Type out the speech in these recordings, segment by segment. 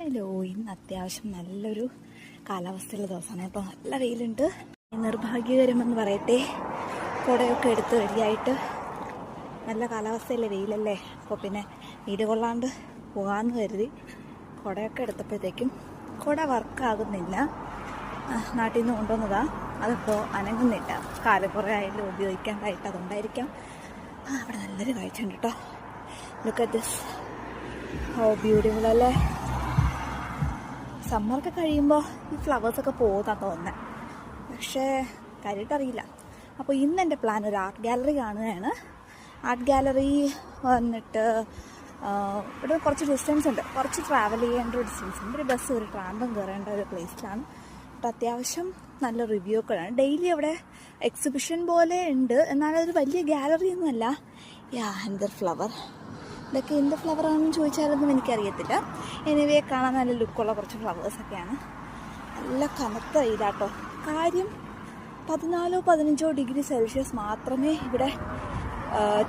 Hello, ഇന്ന് അത്യാവശ്യം നല്ലൊരു കാലാവസ്ഥയുള്ള ദിവസമാണ്. അപ്പോൾ നല്ല വെയിലുണ്ട്. നിർഭാഗ്യകരമെന്ന് പറയട്ടെ, കുടയൊക്കെ എടുത്ത് റെഡിയായിട്ട് നല്ല കാലാവസ്ഥയല്ലേ, വെയിലല്ലേ, അപ്പോൾ പിന്നെ വീട് കൊള്ളാണ്ട് പോകാമെന്ന് കരുതി കുടയൊക്കെ എടുത്തപ്പോഴത്തേക്കും കുട വർക്കാകുന്നില്ല. നാട്ടിൽ നിന്ന് കൊണ്ടുവന്നതാണ്, അതിപ്പോൾ അനങ്ങുന്നില്ല. കാലം കുറേ ആയാലും ഉപയോഗിക്കാണ്ടായിട്ട്, അതുകൊണ്ടായിരിക്കാം. അവിടെ നല്ലൊരു കാഴ്ച ഉണ്ട് കേട്ടോ. Look at this, how beautiful അല്ലേ. സമ്മറൊക്കെ കഴിയുമ്പോൾ ഈ ഫ്ലവേഴ്സൊക്കെ പോകുന്നതാണ് തോന്നുന്നത്, പക്ഷേ കാര്യമായിട്ടറിയില്ല. അപ്പോൾ ഇന്ന് എൻ്റെ പ്ലാൻ ഒരു ആർട്ട് ഗാലറി കാണുകയാണ്. ആർട്ട് ഗാലറി വന്നിട്ട് ഇവിടെ കുറച്ച് ഡിസ്റ്റൻസ് ഉണ്ട്, കുറച്ച് ട്രാവൽ ചെയ്യേണ്ട ഒരു ഡിസ്റ്റൻസ് ഉണ്ട്. ഒരു ബസ്, ഒരു ട്രാമ്പും കയറേണ്ട ഒരു പ്ലേസിലാണ്. അപ്പോൾ അത്യാവശ്യം നല്ല റിവ്യൂ ഒക്കെ ആണ്. ഡെയിലി അവിടെ എക്സിബിഷൻ പോലെ ഉണ്ട്, എന്നാലതൊരു വലിയ ഗാലറി ഒന്നുമല്ല. എന്തൊരു ഫ്ലവർ, ഇതൊക്കെ എന്ത് ഫ്ലവറാണെന്ന് ചോദിച്ചാലൊന്നും എനിക്കറിയത്തില്ല. എനിവേ കാണാൻ നല്ല ലുക്കുള്ള കുറച്ച് ഫ്ലവേഴ്സൊക്കെയാണ്. നല്ല കനത്ത വെയിലാട്ടോ. കാര്യം 14-15 ഡിഗ്രി സെൽഷ്യസ് മാത്രമേ ഇവിടെ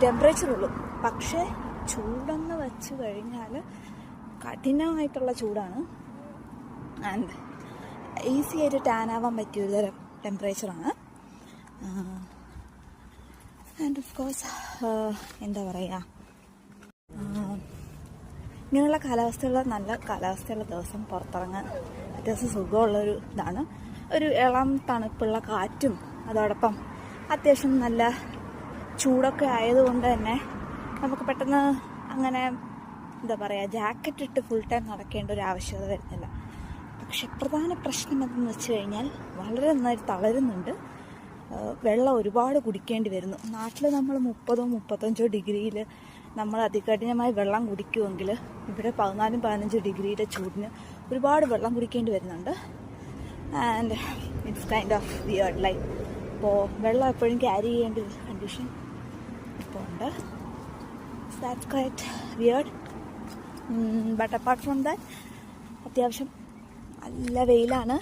ടെമ്പറേച്ചറുള്ളൂ. പക്ഷേ ചൂടെന്ന് വെച്ച് കഴിഞ്ഞാൽ കഠിനമായിട്ടുള്ള ചൂടാണ്. ആൻഡ് ഈസി ആയിട്ട് ടാൻ ആവാൻ പറ്റിയൊരു തരം ടെമ്പറേച്ചറാണ്. ആൻഡ് ഓഫ് കോഴ്സ് എന്താ പറയുക, ഇങ്ങനെയുള്ള കാലാവസ്ഥയുള്ള നല്ല കാലാവസ്ഥയുള്ള ദിവസം പുറത്തിറങ്ങാൻ അത്യാവശ്യം സുഖമുള്ളൊരു ഇതാണ്. ഒരു ഇളം തണുപ്പുള്ള കാറ്റും അതോടൊപ്പം അത്യാവശ്യം നല്ല ചൂടൊക്കെ ആയതുകൊണ്ട് തന്നെ നമുക്ക് പെട്ടെന്ന് അങ്ങനെ എന്താ പറയുക, ജാക്കറ്റ് ഇട്ട് ഫുൾ ടൈം നടക്കേണ്ട ഒരു ആവശ്യകത വരുന്നില്ല. പക്ഷെ പ്രധാന പ്രശ്നം എന്തെന്ന് വെച്ച് കഴിഞ്ഞാൽ വളരെ നന്നായിട്ട് തളരുന്നുണ്ട്. വെള്ളം ഒരുപാട് കുടിക്കേണ്ടി വരുന്നു. നാട്ടിൽ നമ്മൾ 30-35 ഡിഗ്രിയിൽ നമ്മൾ അതികഠിനമായി വെള്ളം കുടിക്കുമെങ്കിൽ ഇവിടെ 14-15 ഡിഗ്രിയുടെ ചൂടിന് ഒരുപാട് വെള്ളം കുടിക്കേണ്ടി വരുന്നുണ്ട്. And it's kind of weird life. അപ്പോൾ വെള്ളം എപ്പോഴും ക്യാരി ചെയ്യേണ്ട ഒരു കണ്ടീഷൻ ഇപ്പോൾ ഉണ്ട്. That's quite weird. But apart from that അത്യാവശ്യം നല്ല വെയിലാണ്.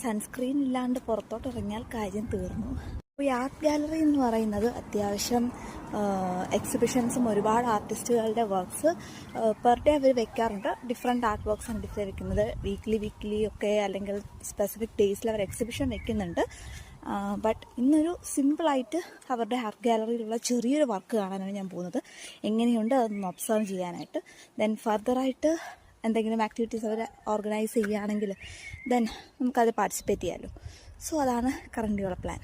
സൺസ്ക്രീൻ ഇല്ലാണ്ട് പുറത്തോട്ട് ഇറങ്ങിയാൽ കാര്യം തീർന്നു. അപ്പോൾ ഈ ആർട്ട് ഗാലറി എന്ന് പറയുന്നത് അത്യാവശ്യം എക്സിബിഷൻസും ഒരുപാട് ആർട്ടിസ്റ്റുകളുടെ വർക്ക്സ് പെർ ഡേ അവർ വെക്കാറുണ്ട്. ഡിഫറെൻറ്റ് ആർട്ട് വർക്ക്സ് ആണ് ഡിസ്പ്ലേ വെക്കുന്നത്. വീക്ക്ലി ഒക്കെ അല്ലെങ്കിൽ സ്പെസിഫിക് ഡേയ്സിൽ അവർ എക്സിബിഷൻ വെക്കുന്നുണ്ട്. ബട്ട് ഇന്നൊരു സിമ്പിളായിട്ട് അവരുടെ ആർട്ട് ഗാലറിയിലുള്ള ചെറിയൊരു വർക്ക് കാണാനാണ് ഞാൻ പോകുന്നത്. എങ്ങനെയുണ്ട് അതൊന്ന് ഒബ്സർവ് ചെയ്യാനായിട്ട്. ദെൻ ഫർദറായിട്ട് എന്തെങ്കിലും ആക്ടിവിറ്റീസ് അവർ ഓർഗനൈസ് ചെയ്യുകയാണെങ്കിൽ ദെൻ നമുക്കത് പാർട്ടിസിപ്പേറ്റ് ചെയ്യാമല്ലോ. സോ അതാണ് കറൻ്റ് ഉള്ള പ്ലാൻ.